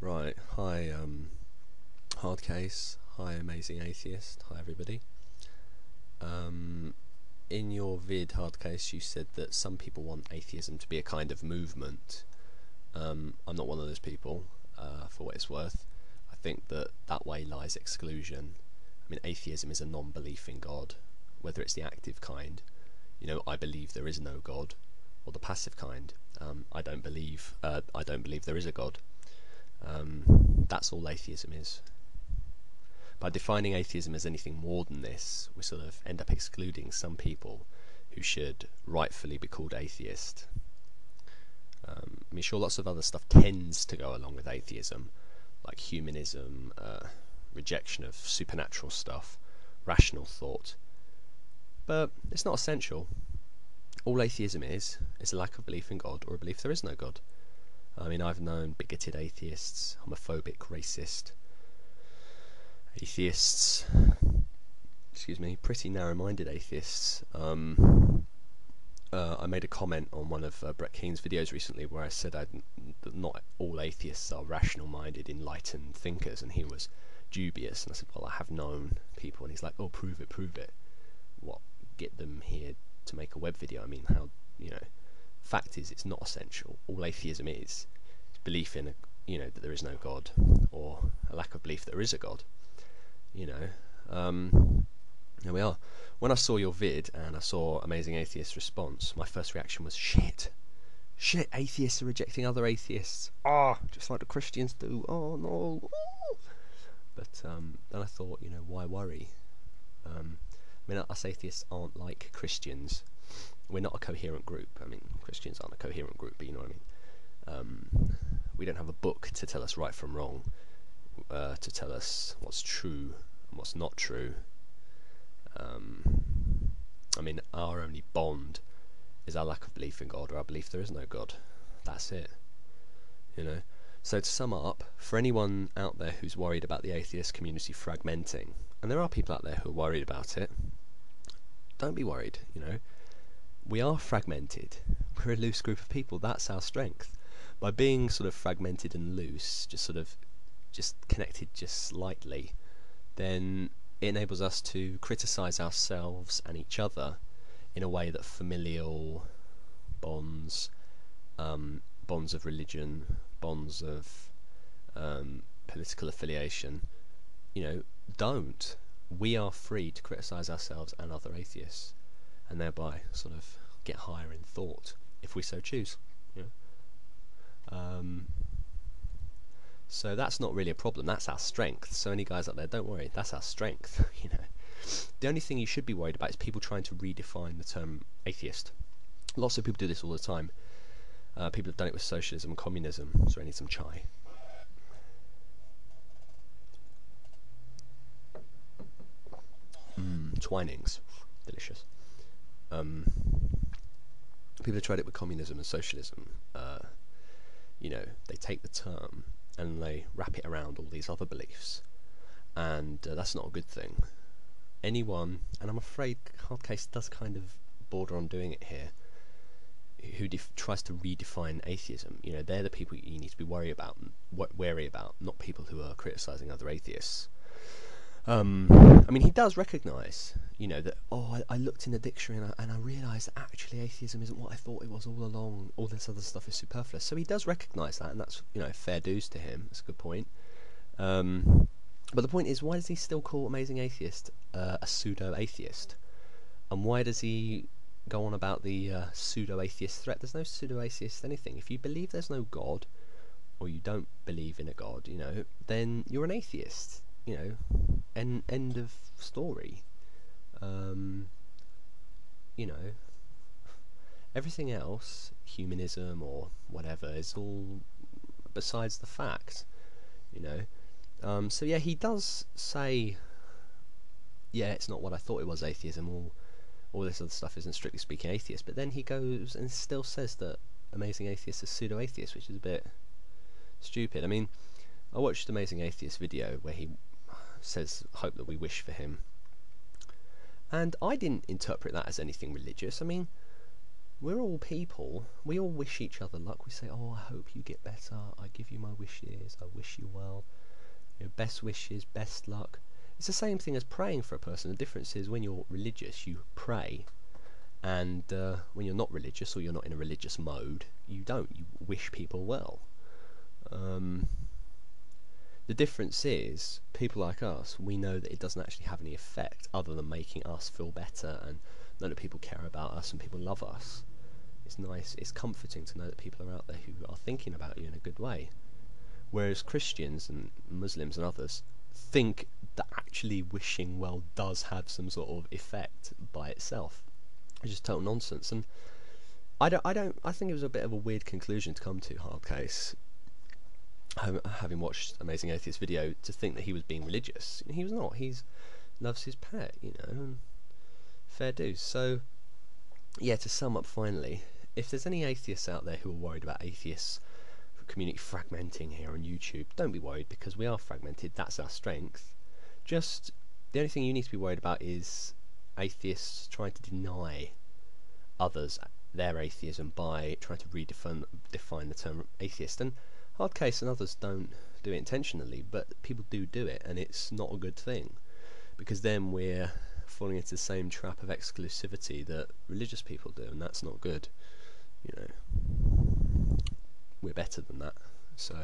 Right, hi Hardcase, hi Amazing Atheist, hi everybody. In your vid Hardcase you said that some people want atheism to be a kind of movement. I'm not one of those people, for what it's worth. I think that way lies exclusion. I mean, atheism is a non-belief in God, whether it's the active kind, I believe there is no God, or the passive kind, I don't believe there is a God. That's all atheism is. By defining atheism as anything more than this, we sort of end up excluding some people who should rightfully be called atheist. I mean, sure, lots of other stuff tends to go along with atheism, like humanism, rejection of supernatural stuff, rational thought, but it's not essential. All atheism is a lack of belief in God or a belief there is no God. I mean, I've known bigoted atheists, homophobic, racist atheists, pretty narrow-minded atheists. I made a comment on one of Brett Keen's videos recently where I said that not all atheists are rational-minded, enlightened thinkers, and he was dubious, and I said, well, I have known people, and he's like, oh, prove it. What, get them here to make a web video? I mean, how, fact is, it's not essential. All atheism is belief in that there is no God, or a lack of belief that there is a God. Here we are. When I saw your vid and I saw Amazing Atheist's response, my first reaction was shit, atheists are rejecting other atheists, just like the Christians do, oh no. But then I thought, why worry? I mean, us atheists aren't like Christians. We're not a coherent group. I mean, Christians aren't a coherent group, but you know what I mean. We don't have a book to tell us right from wrong, to tell us what's true and what's not true. I mean, our only bond is our lack of belief in God, or our belief there is no God. That's it. So to sum up, for anyone out there who's worried about the atheist community fragmenting, and there are people out there who are worried about it, don't be worried. We are fragmented. We're a loose group of people. That's our strength. By being sort of fragmented and loose, just connected just slightly, then it enables us to criticise ourselves and each other in a way that familial bonds, bonds of religion, bonds of political affiliation, don't. We are free to criticise ourselves and other atheists, and thereby sort of get higher in thought, if we so choose. So that's not really a problem, that's our strength. So any guys out there, don't worry, that's our strength. The only thing you should be worried about is people trying to redefine the term atheist. Lots of people do this all the time. People have done it with socialism and communism. So I need some chai. Twinings, delicious. People have tried it with communism and socialism. They take the term and they wrap it around all these other beliefs, and that's not a good thing. Anyone, and I'm afraid Hardcase does kind of border on doing it here, who tries to redefine atheism, they're the people you need to be wary about, not people who are criticising other atheists. I mean, he does recognise, that, I looked in the dictionary and I realised that actually atheism isn't what I thought it was all along, all this other stuff is superfluous. So he does recognise that, and that's, fair dues to him, that's a good point. But the point is, why does he still call Amazing Atheist a pseudo-atheist? And why does he go on about the pseudo-atheist threat? There's no pseudo-atheist anything. If you believe there's no God, or you don't believe in a God, then you're an atheist. End of story. Everything else, humanism or whatever, is all besides the fact. So yeah, he does say, it's not what I thought it was, atheism, or all this other stuff isn't strictly speaking atheist, but then he goes and still says that Amazing Atheist is pseudo-atheist, which is a bit stupid. I mean, I watched Amazing Atheist video where he says, hope that we wish for him, and I didn't interpret that as anything religious. I mean, we're all people. We all wish each other luck. We say, oh, I hope you get better. I give you my wishes. I wish you well. You know, best wishes, best luck. It's the same thing as praying for a person. The difference is when you're religious, you pray. And when you're not religious, or you're not in a religious mode, you don't. You wish people well. The difference is, people like us, we know that it doesn't actually have any effect other than making us feel better and know that people care about us and people love us. It's nice, it's comforting to know that people are out there who are thinking about you in a good way. Whereas Christians and Muslims and others think that actually wishing well does have some sort of effect by itself, which is total nonsense. And I think it was a bit of a weird conclusion to come to, Hardcase, having watched Amazing Atheist video, to think that he was being religious. He was not. He loves his pet, you know, and fair dues. So, yeah, to sum up finally, if there's any atheists out there who are worried about atheists community fragmenting here on YouTube, don't be worried, because we are fragmented. That's our strength. Just the only thing you need to be worried about is atheists trying to deny others their atheism by trying to define the term atheist. And Hardcase and others don't do it intentionally, but people do it, and it's not a good thing, because then we're falling into the same trap of exclusivity that religious people do, and that's not good. You know, we're better than that. So,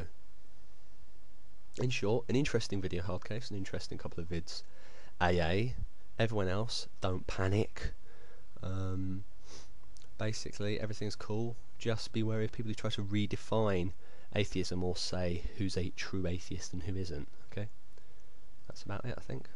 in short, an interesting video, Hardcase, an interesting couple of vids. AA, everyone else, don't panic. Basically, everything's cool. Just be wary of people who try to redefine atheism or say who's a true atheist and who isn't. Okay, that's about it, I think.